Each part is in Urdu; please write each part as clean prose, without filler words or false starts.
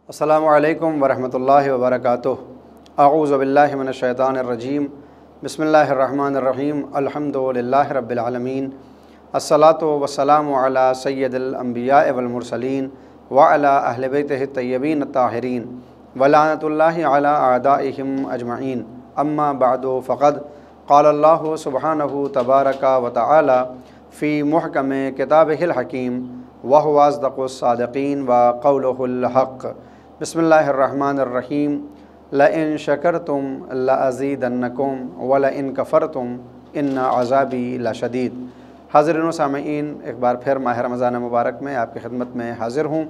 السلام علیکم ورحمۃ اللہ وبرکاتہ۔ اعوذ باللہ من الشیطان الرجیم، بسم اللہ الرحمن الرحیم، الحمد للہ رب العالمین، الصلاۃ والسلام علی سید الانبیاء والمرسلین وعلی اہل بیتہ الطیبین الطاہرین ولعنۃ اللہ علی اعدائہم اجمعین، اما بعد فقد قال اللہ سبحانہ تبارک و تعالی فی محکم کتابہ الحکیم وہو اصدق الصادقین وقولہ الحق۔ بسم اللہ الرحمن الرحیم، لئن شکرتم لازیدنکم ولئن کفرتم ان عذابی لشدید۔ حاضرین و سامعین، ایک بار پھر ماہ رمضان مبارک میں آپ کی خدمت میں حاضر ہوں۔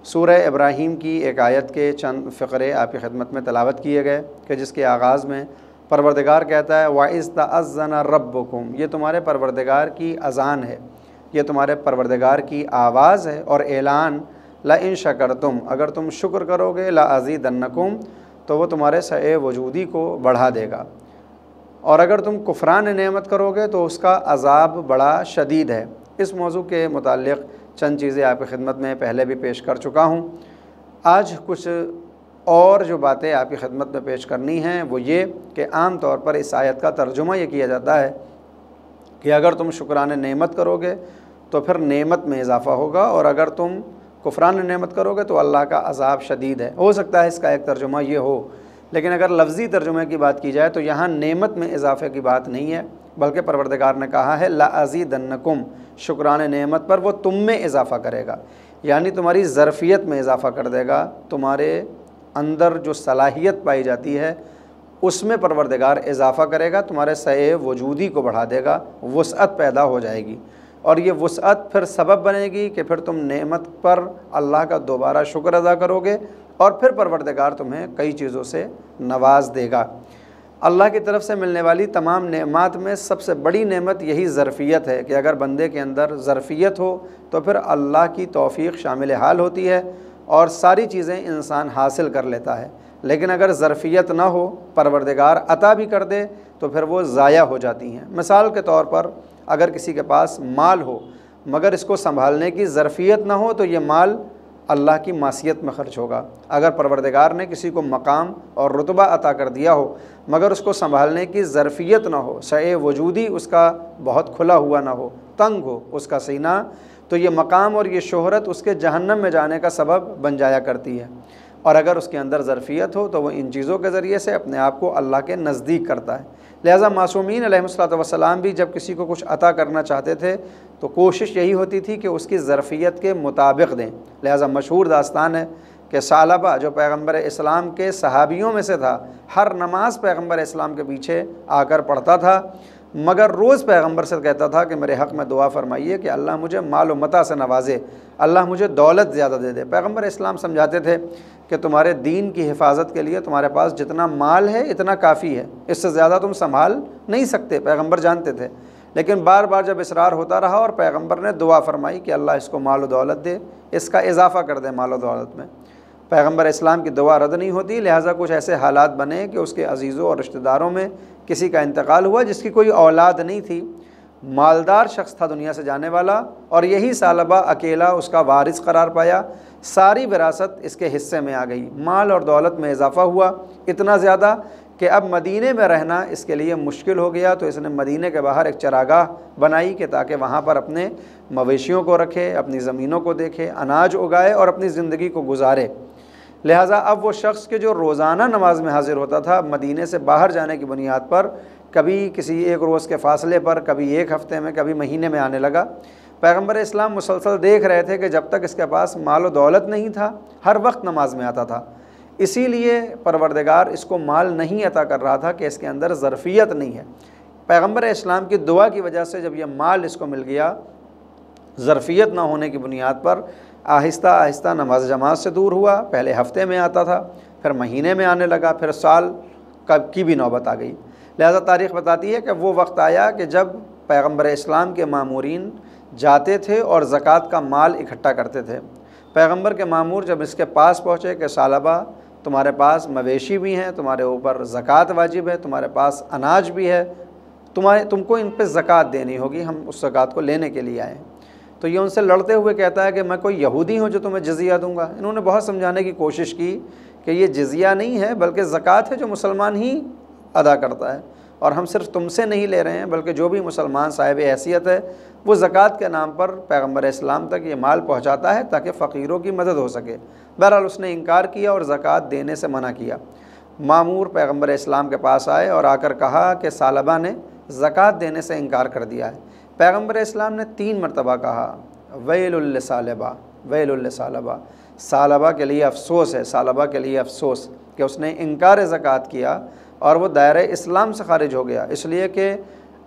سورہ ابراہیم کی ایک آیت کے چند فقرے آپ کی خدمت میں تلاوت کیے گئے کہ جس کے آغاز میں پروردگار کہتا ہے وَإِذْ تَأَذَّنَ رَبُّكُمْ، یہ تمہارے پروردگار کی اذان ہے، یہ تمہارے پروردگار کی آواز ہے اور اعلان، لَإِن شَكَرْتُمْ، اگر تم شکر کرو گے، لَأَزِيدَنَّكُمْ، تو وہ تمہارے سعی وجودی کو بڑھا دے گا، اور اگر تم کفران نعمت کرو گے تو اس کا عذاب بڑا شدید ہے۔ اس موضوع کے متعلق چند چیزیں آپ کی خدمت میں پہلے بھی پیش کر چکا ہوں۔ آج کچھ اور جو باتیں آپ کی خدمت میں پیش کرنی ہیں وہ یہ کہ عام طور پر اس آیت کا ترجمہ یہ کیا جاتا ہے کہ اگر تم شکران نعمت کرو گے تو پھر نعمت میں اضافہ ہوگا، اور اگر تم کفران نعمت کرو گے تو اللہ کا عذاب شدید ہے۔ ہو سکتا ہے اس کا ایک ترجمہ یہ ہو، لیکن اگر لفظی ترجمے کی بات کی جائے تو یہاں نعمت میں اضافے کی بات نہیں ہے، بلکہ پروردگار نے کہا ہے لَأَزِيدَنَّكُمْ، شکران نعمت پر وہ تم میں اضافہ کرے گا، یعنی تمہاری ظرفیت میں اضافہ کر دے گا، تمہارے اندر جو صلاحیت پائی جاتی ہے اس میں پروردگار اضافہ کرے گا، تمہارے سعی وجودی کو بڑھا دے گا، وسعت پیدا ہو جائے گی، اور یہ وسعت پھر سبب بنے گی کہ پھر تم نعمت پر اللہ کا دوبارہ شکر ادا کرو گے، اور پھر پروردگار تمہیں کئی چیزوں سے نواز دے گا۔ اللہ کی طرف سے ملنے والی تمام نعمات میں سب سے بڑی نعمت یہی ظرفیت ہے کہ اگر بندے کے اندر ظرفیت ہو تو پھر اللہ کی توفیق شامل حال ہوتی ہے اور ساری چیزیں انسان حاصل کر لیتا ہے، لیکن اگر ظرفیت نہ ہو، پروردگار عطا بھی کر دے تو پھر وہ ضائع ہو جاتی ہیں۔ مثال کے طور پر اگر کسی کے پاس مال ہو مگر اس کو سنبھالنے کی ظرفیت نہ ہو تو یہ مال اللہ کی معصیت میں خرچ ہوگا۔ اگر پروردگار نے کسی کو مقام اور رتبہ عطا کر دیا ہو مگر اس کو سنبھالنے کی ظرفیت نہ ہو، سعی وجودی اس کا بہت کھلا ہوا نہ ہو، تنگ ہو اس کا سینہ، تو یہ مقام اور یہ شہرت اس کے جہنم میں جانے کا سبب بن جایا کرتی ہے۔ اور اگر اس کے اندر ظرفیت ہو تو وہ ان چیزوں کے ذریعے سے اپنے آپ کو اللہ کے نزدیک کرتا ہے۔ لہٰذا معصومین علیہ الصلوۃ والسلام بھی جب کسی کو کچھ عطا کرنا چاہتے تھے تو کوشش یہی ہوتی تھی کہ اس کی ظرفیت کے مطابق دیں۔ لہٰذا مشہور داستان ہے کہ ثعلبہ جو پیغمبر اسلام کے صحابیوں میں سے تھا، ہر نماز پیغمبر اسلام کے پیچھے آ کر پڑھتا تھا، مگر روز پیغمبر سے کہتا تھا کہ میرے حق میں دعا فرمائیے کہ اللہ مجھے مال و متاع سے نوازے، اللہ مجھے دولت زیادہ دے دے۔ پیغمبر اسلام سمجھاتے تھے کہ تمہارے دین کی حفاظت کے لیے تمہارے پاس جتنا مال ہے اتنا کافی ہے، اس سے زیادہ تم سنبھال نہیں سکتے، پیغمبر جانتے تھے۔ لیکن بار بار جب اصرار ہوتا رہا اور پیغمبر نے دعا فرمائی کہ اللہ اس کو مال و دولت دے، اس کا اضافہ کر دے مال و دولت میں، پیغمبر اسلام کی دعا رد نہیں ہوتی۔ لہٰذا کچھ ایسے حالات بنے کہ اس کے عزیزوں اور رشتہ داروں میں کسی کا انتقال ہوا جس کی کوئی اولاد نہیں تھی، مالدار شخص تھا دنیا سے جانے والا، اور یہی ثعلبہ اکیلا اس کا وارث قرار پایا، ساری وراثت اس کے حصے میں آ گئی، مال اور دولت میں اضافہ ہوا اتنا زیادہ کہ اب مدینے میں رہنا اس کے لیے مشکل ہو گیا، تو اس نے مدینے کے باہر ایک چراگاہ بنائی کہ تاکہ وہاں پر اپنے مویشیوں کو رکھے، اپنی زمینوں کو دیکھے، اناج اگائے اور اپنی زندگی کو گزارے۔ لہٰذا اب وہ شخص کے جو روزانہ نماز میں حاضر ہوتا تھا، مدینے سے باہر جانے کی بنیاد پر کبھی کسی ایک روز کے فاصلے پر، کبھی ایک ہفتے میں، کبھی مہینے میں آنے لگا۔ پیغمبر اسلام مسلسل دیکھ رہے تھے کہ جب تک اس کے پاس مال و دولت نہیں تھا ہر وقت نماز میں آتا تھا، اسی لیے پروردگار اس کو مال نہیں عطا کر رہا تھا کہ اس کے اندر ظرفیت نہیں ہے۔ پیغمبر اسلام کی دعا کی وجہ سے جب یہ مال اس کو مل گیا، ظرفیت نہ ہونے کی بنیاد پر آہستہ آہستہ نماز جماعت سے دور ہوا، پہلے ہفتے میں آتا تھا، پھر مہینے میں آنے لگا، پھر سال کی بھی نوبت آ گئی۔ لہذا تاریخ بتاتی ہے کہ وہ وقت آیا کہ جب پیغمبر اسلام کے مامورین جاتے تھے اور زکوٰۃ کا مال اکٹھا کرتے تھے۔ پیغمبر کے مامور جب اس کے پاس پہنچے کہ ثعلبہ تمہارے پاس مویشی بھی ہیں، تمہارے اوپر زکوٰۃ واجب ہے، تمہارے پاس اناج بھی ہے، تم کو ان پہ زکوٰۃ دینی ہوگی، ہم اس زکوٰۃ کو لینے کے لیے آئے ہیں۔ تو یہ ان سے لڑتے ہوئے کہتا ہے کہ میں کوئی یہودی ہوں جو تمہیں جزیہ دوں گا۔ انہوں نے بہت سمجھانے کی کوشش کی کہ یہ جزیہ نہیں ہے بلکہ زکوٰۃ ہے جو مسلمان ہی ادا کرتا ہے، اور ہم صرف تم سے نہیں لے رہے ہیں بلکہ جو بھی مسلمان صاحب حیثیت ہے وہ زکوٰۃ کے نام پر پیغمبر اسلام تک یہ مال پہنچاتا ہے تاکہ فقیروں کی مدد ہو سکے۔ بہرحال اس نے انکار کیا اور زکوٰۃ دینے سے منع کیا۔ مامور پیغمبر اسلام کے پاس آئے اور آ کر کہا کہ ثعلبہ نے زکوٰۃ دینے سے انکار کر دیا ہے۔ پیغمبر اسلام نے 3 مرتبہ کہا ویل لثعلبہ، ویل لثعلبہ، ثعلبہ کے لیے افسوس ہے، ثعلبہ کے لیے افسوس کہ اس نے انکار زکوٰۃ کیا اور وہ دائرۂ اسلام سے خارج ہو گیا، اس لیے کہ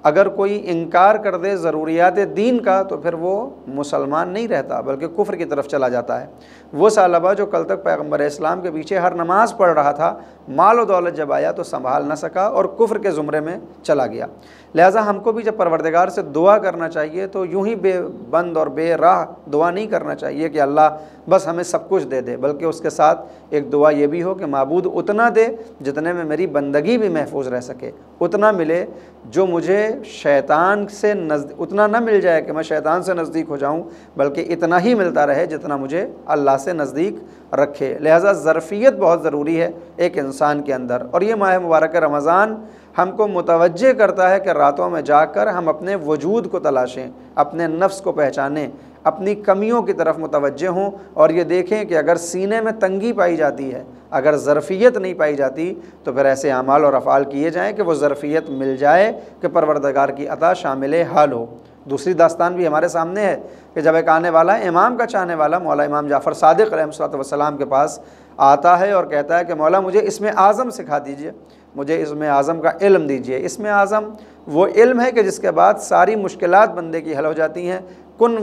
اگر کوئی انکار کر دے ضروریات دین کا تو پھر وہ مسلمان نہیں رہتا بلکہ کفر کی طرف چلا جاتا ہے۔ وہ ثعلبہ جو کل تک پیغمبر اسلام کے پیچھے ہر نماز پڑھ رہا تھا، مال و دولت جب آیا تو سنبھال نہ سکا اور کفر کے زمرے میں چلا گیا۔ لہٰذا ہم کو بھی جب پروردگار سے دعا کرنا چاہیے تو یوں ہی بے بند اور بے راہ دعا نہیں کرنا چاہیے کہ اللہ بس ہمیں سب کچھ دے دے، بلکہ اس کے ساتھ ایک دعا یہ بھی ہو کہ معبود اتنا دے جتنے میں میری بندگی بھی محفوظ رہ سکے، اتنا ملے جو مجھے شیطان سے اتنا نہ مل جائے کہ میں شیطان سے نزدیک ہو جاؤں، بلکہ اتنا ہی ملتا رہے جتنا مجھے اللہ سے نزدیک رکھے۔ لہٰذا ظرفیت بہت ضروری ہے ایک انسان کے اندر، اور یہ ماہ مبارک رمضان ہم کو متوجہ کرتا ہے کہ راتوں میں جا کر ہم اپنے وجود کو تلاشیں، اپنے نفس کو پہچانیں، اپنی کمیوں کی طرف متوجہ ہوں اور یہ دیکھیں کہ اگر سینے میں تنگی پائی جاتی ہے، اگر ظرفیت نہیں پائی جاتی تو پھر ایسے اعمال اور افعال کیے جائیں کہ وہ ظرفیت مل جائے کہ پروردگار کی عطا شامل حال ہو۔ دوسری داستان بھی ہمارے سامنے ہے کہ جب ایک آنے والا امام کا چاہنے والا مولا امام جعفر صادق علیہ الصلوۃ والسلام کے پاس آتا ہے اور کہتا ہے کہ مولا مجھے اسم اعظم سکھا دیجئے، مجھے اسم اعظم کا علم دیجئے۔ اسم اعظم وہ علم ہے کہ جس کے بعد ساری مشکلات بندے کی حل ہو جاتی ہیں، کن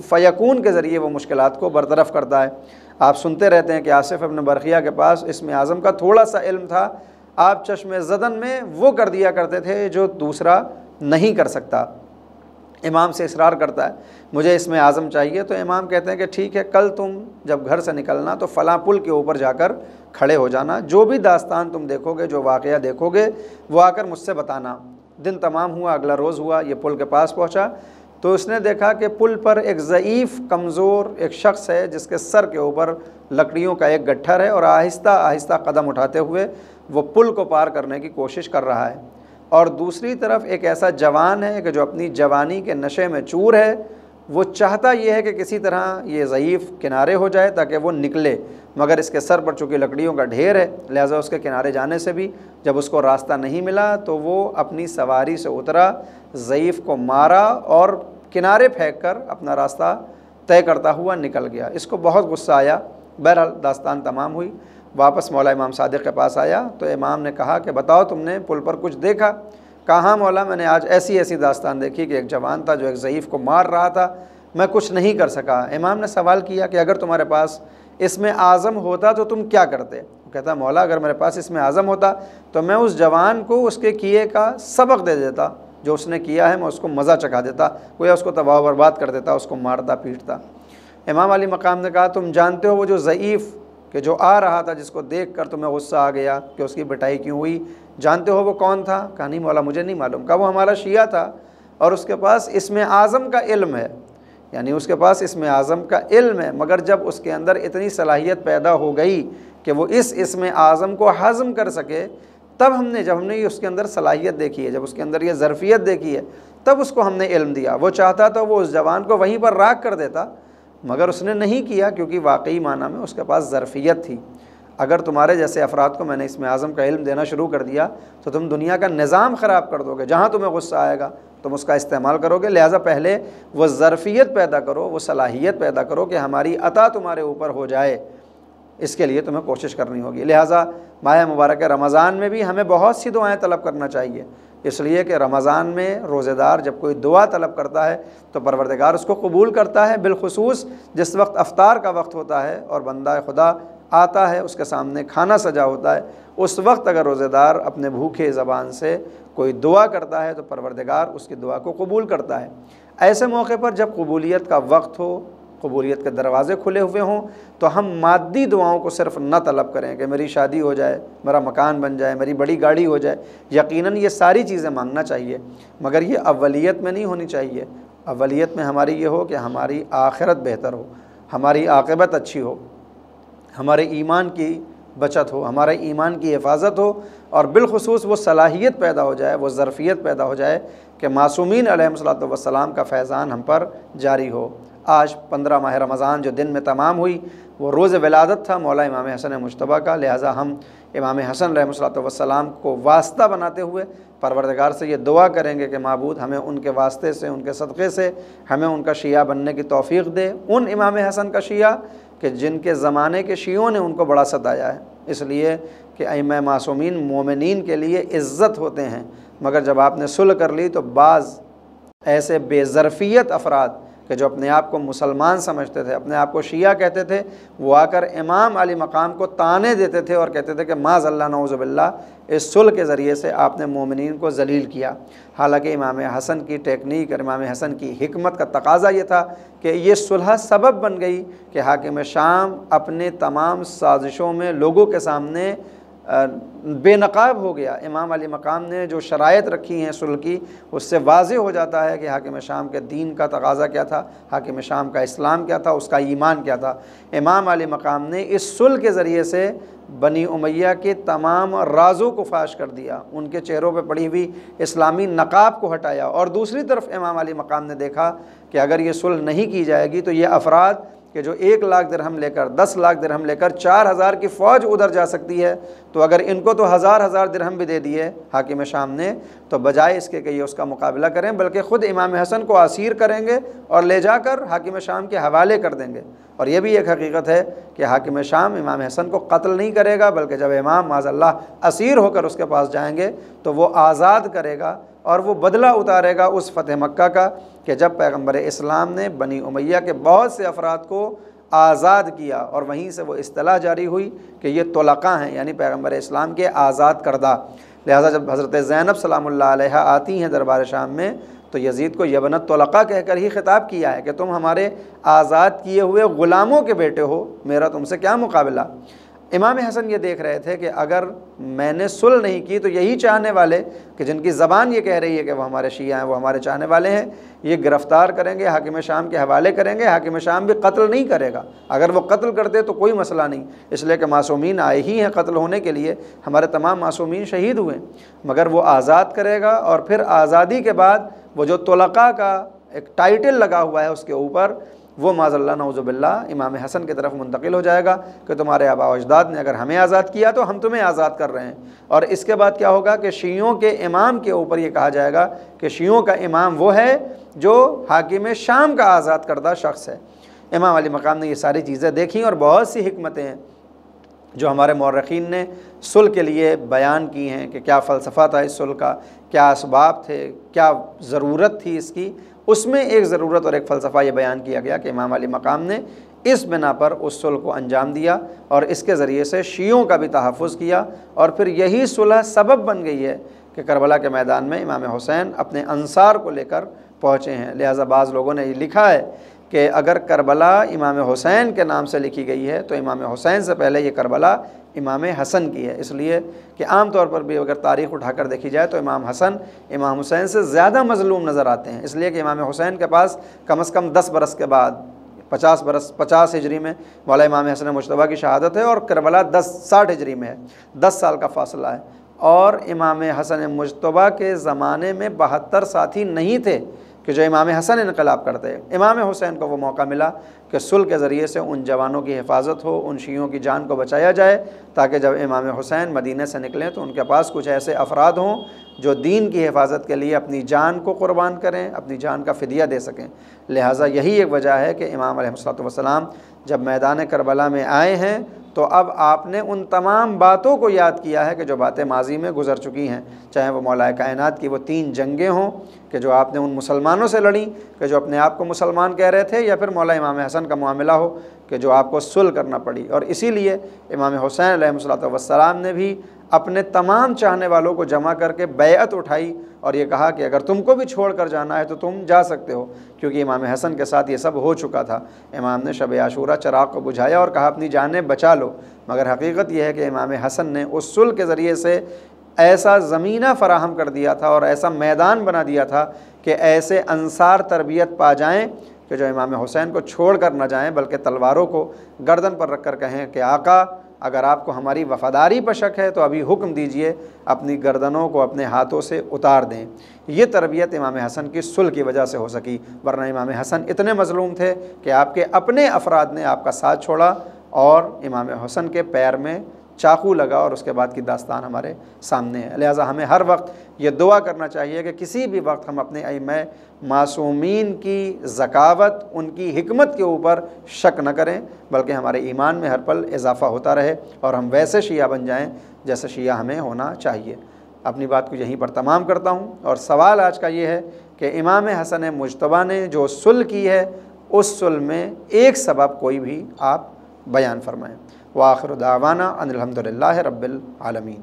فیکون کے ذریعے وہ مشکلات کو برطرف کرتا ہے۔ آپ سنتے رہتے ہیں کہ آصف ابن برقیہ کے پاس اسم اعظم کا تھوڑا سا علم تھا، آپ چشم زدن میں وہ کر دیا کرتے تھے جو دوسرا نہیں کر سکتا۔ امام سے اصرار کرتا ہے مجھے اسم اعظم چاہیے، تو امام کہتے ہیں کہ ٹھیک ہے، کل تم جب گھر سے نکلنا تو فلاں پل کے اوپر جا کر کھڑے ہو جانا، جو بھی داستان تم دیکھو گے، جو واقعہ دیکھو گے وہ آ کر مجھ سے بتانا۔ دن تمام ہوا، اگلا روز ہوا، یہ پل کے پاس پہنچا تو اس نے دیکھا کہ پل پر ایک ضعیف کمزور ایک شخص ہے جس کے سر کے اوپر لکڑیوں کا ایک گٹھر ہے، اور آہستہ آہستہ قدم اٹھاتے ہوئے وہ پل کو پار کرنے کی کوشش کر رہا ہے، اور دوسری طرف ایک ایسا جوان ہے کہ جو اپنی جوانی کے نشے میں چور ہے، وہ چاہتا یہ ہے کہ کسی طرح یہ ضعیف کنارے ہو جائے تاکہ وہ نکلے، مگر اس کے سر پر چونکہ لکڑیوں کا ڈھیر ہے لہٰذا اس کے کنارے جانے سے بھی جب اس کو راستہ نہیں ملا تو وہ اپنی سواری سے اترا، ضعیف کو مارا اور کنارے پھینک کر اپنا راستہ طے کرتا ہوا نکل گیا۔ اس کو بہت غصہ آیا، بہرحال داستان تمام ہوئی، واپس مولا امام صادق کے پاس آیا تو امام نے کہا کہ بتاؤ تم نے پل پر کچھ دیکھا؟ کہا ہاں مولا، میں نے آج ایسی داستان دیکھی کہ ایک جوان تھا جو ایک ضعیف کو مار رہا تھا، میں کچھ نہیں کر سکا۔ امام نے سوال کیا کہ اگر تمہارے پاس اسم اعظم ہوتا تو تم کیا کرتے؟ کہتا مولا اگر میرے پاس اسم اعظم ہوتا تو میں اس جوان کو اس کے کیے کا سبق دے دیتا، جو اس نے کیا ہے میں اس کو مزہ چکھا دیتا، گویا اس کو تباہ و برباد کر دیتا، اس کو مارتا پیٹتا۔ امام علی مقام نے کہا تم جانتے ہو وہ جو ضعیف کہ جو آ رہا تھا جس کو دیکھ کر تمہیں غصہ آ گیا کہ اس کی پٹائی کیوں ہوئی، جانتے ہو وہ کون تھا؟ کہا نہیں مولا مجھے نہیں معلوم۔ کہا وہ ہمارا شیعہ تھا اور اس کے پاس اسم اعظم کا علم ہے، یعنی اس کے پاس اسم اعظم کا علم ہے، مگر جب اس کے اندر اتنی صلاحیت پیدا ہو گئی کہ وہ اس اسم اعظم کو ہضم کر سکے، تب جب ہم نے اس کے اندر صلاحیت دیکھی ہے، جب اس کے اندر یہ ظرفیت دیکھی ہے، تب اس کو ہم نے علم دیا۔ وہ چاہتا تو وہ اس جوان کو وہیں پر راکھ کر دیتا، مگر اس نے نہیں کیا کیونکہ واقعی معنی میں اس کے پاس ظرفیت تھی۔ اگر تمہارے جیسے افراد کو میں نے اسم اعظم کا علم دینا شروع کر دیا تو تم دنیا کا نظام خراب کر دو گے، جہاں تمہیں غصہ آئے گا تم اس کا استعمال کرو گے۔ لہٰذا پہلے وہ ظرفیت پیدا کرو، وہ صلاحیت پیدا کرو کہ ہماری عطا تمہارے اوپر ہو جائے، اس کے لیے تمہیں کوشش کرنی ہوگی۔ لہٰذا ماہ مبارک رمضان میں بھی ہمیں بہت سی دعائیں طلب کرنا چاہیے، اس لیے کہ رمضان میں روزہ دار جب کوئی دعا طلب کرتا ہے تو پروردگار اس کو قبول کرتا ہے، بالخصوص جس وقت افطار کا وقت ہوتا ہے اور بندہ خدا آتا ہے، اس کے سامنے کھانا سجا ہوتا ہے، اس وقت اگر روزہ دار اپنے بھوکے زبان سے کوئی دعا کرتا ہے تو پروردگار اس کی دعا کو قبول کرتا ہے۔ ایسے موقع پر جب قبولیت کا وقت ہو، قبولیت کے دروازے کھلے ہوئے ہوں، تو ہم مادی دعاؤں کو صرف نہ طلب کریں کہ میری شادی ہو جائے، میرا مکان بن جائے، میری بڑی گاڑی ہو جائے۔ یقیناً یہ ساری چیزیں مانگنا چاہیے، مگر یہ اولیت میں نہیں ہونی چاہیے۔ اولیت میں ہماری یہ ہو کہ ہماری آخرت بہتر ہو، ہماری عاقبت اچھی ہو، ہمارے ایمان کی بچت ہو، ہمارے ایمان کی حفاظت ہو، اور بالخصوص وہ صلاحیت پیدا ہو جائے، وہ ظرفیت پیدا ہو جائے کہ معصومین علیہم الصلوۃ والسلام کا فیضان ہم پر جاری ہو۔ آج 15 ماہ رمضان جو دن میں تمام ہوئی وہ روز ولادت تھا مولا امام حسن مجتبیٰ کا، لہٰذا ہم امام حسن علیہ الصلوۃ والسلام کو واسطہ بناتے ہوئے پروردگار سے یہ دعا کریں گے کہ معبود ہمیں ان کے واسطے سے، ان کے صدقے سے ہمیں ان کا شیعہ بننے کی توفیق دے، ان امام حسن کا شیعہ کہ جن کے زمانے کے شیعوں نے ان کو بڑا ستایا ہے، اس لیے کہ ائمہ معصومین مومنین کے لیے عزت ہوتے ہیں، مگر جب آپ نے صلح کر لی تو بعض ایسے بے ظرفیت افراد کہ جو اپنے آپ کو مسلمان سمجھتے تھے، اپنے آپ کو شیعہ کہتے تھے، وہ آ کر امام علی مقام کو طعنے دیتے تھے اور کہتے تھے کہ معاذ اللہ نعوذ باللہ، اس صلح کے ذریعے سے آپ نے مومنین کو ذلیل کیا۔ حالانکہ امام حسن کی ٹیکنیک اور امام حسن کی حکمت کا تقاضا یہ تھا کہ یہ صلح سبب بن گئی کہ حاکم شام اپنے تمام سازشوں میں لوگوں کے سامنے بے نقاب ہو گیا۔ امام علی مقام نے جو شرائط رکھی ہیں صلح کی، اس سے واضح ہو جاتا ہے کہ حاکم شام کے دین کا تقاضا کیا تھا، حاکم شام کا اسلام کیا تھا، اس کا ایمان کیا تھا۔ امام علی مقام نے اس صلح کے ذریعے سے بنی امیہ کے تمام رازوں کو فاش کر دیا، ان کے چہروں پہ پڑی ہوئی اسلامی نقاب کو ہٹایا، اور دوسری طرف امام علی مقام نے دیکھا کہ اگر یہ صلح نہیں کی جائے گی تو یہ افراد کہ جو 1 لاکھ درہم لے کر، 10 لاکھ درہم لے کر 4000 کی فوج ادھر جا سکتی ہے، تو اگر ان کو تو ہزار درہم بھی دے دیے حاکم شام نے، تو بجائے اس کے کہ یہ اس کا مقابلہ کریں بلکہ خود امام حسن کو اسیر کریں گے اور لے جا کر حاکم شام کے حوالے کر دیں گے۔ اور یہ بھی ایک حقیقت ہے کہ حاکم شام امام حسن کو قتل نہیں کرے گا، بلکہ جب امام معاذ اللہ اسیر ہو کر اس کے پاس جائیں گے تو وہ آزاد کرے گا اور وہ بدلہ اتارے گا اس فتح مکہ کا کہ جب پیغمبر اسلام نے بنی امیہ کے بہت سے افراد کو آزاد کیا، اور وہیں سے وہ اصطلاح جاری ہوئی کہ یہ طلقاء ہیں، یعنی پیغمبر اسلام کے آزاد کردہ۔ لہٰذا جب حضرت زینب سلام اللہ علیہا آتی ہیں دربار شام میں تو یزید کو یبن الطلقاء کہہ کر ہی خطاب کیا ہے کہ تم ہمارے آزاد کیے ہوئے غلاموں کے بیٹے ہو، میرا تم سے کیا مقابلہ۔ امام حسن یہ دیکھ رہے تھے کہ اگر میں نے صلح نہیں کی تو یہی چاہنے والے کہ جن کی زبان یہ کہہ رہی ہے کہ وہ ہمارے شیعہ ہیں، وہ ہمارے چاہنے والے ہیں، یہ گرفتار کریں گے، حاکم شام کے حوالے کریں گے۔ حاکم شام بھی قتل نہیں کرے گا، اگر وہ قتل کرتے تو کوئی مسئلہ نہیں، اس لیے کہ معصومین آئے ہی ہیں قتل ہونے کے لیے، ہمارے تمام معصومین شہید ہوئے، مگر وہ آزاد کرے گا، اور پھر آزادی کے بعد وہ جو طلقاء کا ایک ٹائٹل لگا ہوا ہے اس کے اوپر، وہ معاذ اللہ نعوذ باللہ امام حسن کی طرف منتقل ہو جائے گا کہ تمہارے آباء و اجداد نے اگر ہمیں آزاد کیا تو ہم تمہیں آزاد کر رہے ہیں۔ اور اس کے بعد کیا ہوگا کہ شیعوں کے امام کے اوپر یہ کہا جائے گا کہ شیعوں کا امام وہ ہے جو حاکم شام کا آزاد کردہ شخص ہے۔ امام علی مقام نے یہ ساری چیزیں دیکھیں اور بہت سی حکمتیں ہیں جو ہمارے مورخین نے صلح کے لیے بیان کی ہیں کہ کیا فلسفہ تھا اس صلح کا، کیا اسباب تھے، کیا ضرورت تھی اس کی۔ اس میں ایک ضرورت اور ایک فلسفہ یہ بیان کیا گیا کہ امام علی مقام نے اس بنا پر اس صلح کو انجام دیا اور اس کے ذریعے سے شیعوں کا بھی تحفظ کیا، اور پھر یہی صلح سبب بن گئی ہے کہ کربلا کے میدان میں امام حسین اپنے انصار کو لے کر پہنچے ہیں۔ لہٰذا بعض لوگوں نے یہ لکھا ہے کہ اگر کربلا امام حسین کے نام سے لکھی گئی ہے تو امام حسین سے پہلے یہ کربلا امام حسن کی ہے، اس لیے کہ عام طور پر بھی اگر تاریخ اٹھا کر دیکھی جائے تو امام حسن امام حسین سے زیادہ مظلوم نظر آتے ہیں، اس لیے کہ امام حسین کے پاس کم از کم 10 برس کے بعد 50 ہجری میں مولا امام حسن مجتبیٰ کی شہادت ہے، اور کربلا 60 ہجری میں ہے، 10 سال کا فاصلہ ہے۔ اور امام حسن مجتبیٰ کے زمانے میں 72 ساتھی نہیں تھے کہ جو امام حسن انقلاب کرتے۔ امام حسین کو وہ موقع ملا کہ صلح کے ذریعے سے ان جوانوں کی حفاظت ہو، ان شیعوں کی جان کو بچایا جائے، تاکہ جب امام حسین مدینہ سے نکلیں تو ان کے پاس کچھ ایسے افراد ہوں جو دین کی حفاظت کے لیے اپنی جان کو قربان کریں، اپنی جان کا فدیہ دے سکیں۔ لہٰذا یہی ایک وجہ ہے کہ امام علیہ الصلوۃ والسلام جب میدان کربلا میں آئے ہیں تو اب آپ نے ان تمام باتوں کو یاد کیا ہے کہ جو باتیں ماضی میں گزر چکی ہیں، چاہے وہ مولا کائنات کی وہ 3 جنگیں ہوں کہ جو آپ نے ان مسلمانوں سے لڑیں کہ جو اپنے آپ کو مسلمان کہہ رہے تھے، یا پھر مولا امام حسن کا معاملہ ہو کہ جو آپ کو صلح کرنا پڑی۔ اور اسی لیے امام حسین علیہ الصلوۃ والسلام نے بھی اپنے تمام چاہنے والوں کو جمع کر کے بیعت اٹھائی اور یہ کہا کہ اگر تم کو بھی چھوڑ کر جانا ہے تو تم جا سکتے ہو، کیونکہ امام حسن کے ساتھ یہ سب ہو چکا تھا۔ امام نے شب عاشورہ چراغ کو بجھایا اور کہا اپنی جانیں بچا لو، مگر حقیقت یہ ہے کہ امام حسن نے اس صلح کے ذریعے سے ایسا زمینہ فراہم کر دیا تھا اور ایسا میدان بنا دیا تھا کہ ایسے انصار تربیت پا جائیں کہ جو امام حسین کو چھوڑ کر نہ جائیں بلکہ تلواروں کو گردن پر رکھ کر کہیں کہ آقا اگر آپ کو ہماری وفاداری پر شک ہے تو ابھی حکم دیجئے اپنی گردنوں کو اپنے ہاتھوں سے اتار دیں۔ یہ تربیت امام حسن کی صلح کی وجہ سے ہو سکی، ورنہ امام حسن اتنے مظلوم تھے کہ آپ کے اپنے افراد نے آپ کا ساتھ چھوڑا اور امام حسن کے پیر میں چاقو لگا، اور اس کے بعد کی داستان ہمارے سامنے ہے۔ لہٰذا ہمیں ہر وقت یہ دعا کرنا چاہیے کہ کسی بھی وقت ہم اپنے ائمہ معصومین کی ذکاوت، ان کی حکمت کے اوپر شک نہ کریں، بلکہ ہمارے ایمان میں ہر پل اضافہ ہوتا رہے اور ہم ویسے شیعہ بن جائیں جیسے شیعہ ہمیں ہونا چاہیے۔ اپنی بات کو یہیں پر تمام کرتا ہوں، اور سوال آج کا یہ ہے کہ امام حسن مجتبیٰ نے جو صلح کی ہے اس صلح میں ایک سبب کوئی بھی آپ بیان فرمائیں۔ وآخر دعوانا ان الحمد للہ رب العالمین۔